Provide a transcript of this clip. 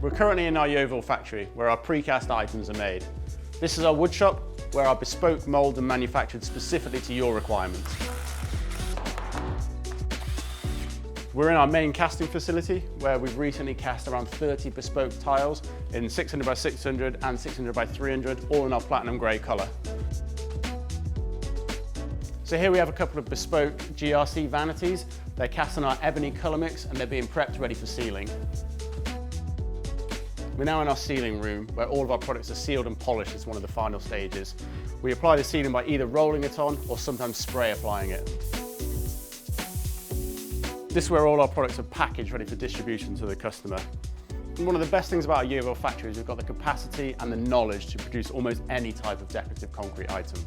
We're currently in our Yeovil factory where our precast items are made. This is our wood shop where our bespoke moulds are manufactured specifically to your requirements. We're in our main casting facility where we've recently cast around 30 bespoke tiles in 600 by 600 and 600 by 300, all in our platinum grey colour. So here we have a couple of bespoke GRC vanities. They're cast on our ebony colour mix and they're being prepped ready for sealing. We're now in our sealing room where all of our products are sealed and polished as one of the final stages. We apply the sealing by either rolling it on or sometimes spray applying it. This is where all our products are packaged ready for distribution to the customer. And one of the best things about our Yeovil factory is we've got the capacity and the knowledge to produce almost any type of decorative concrete item.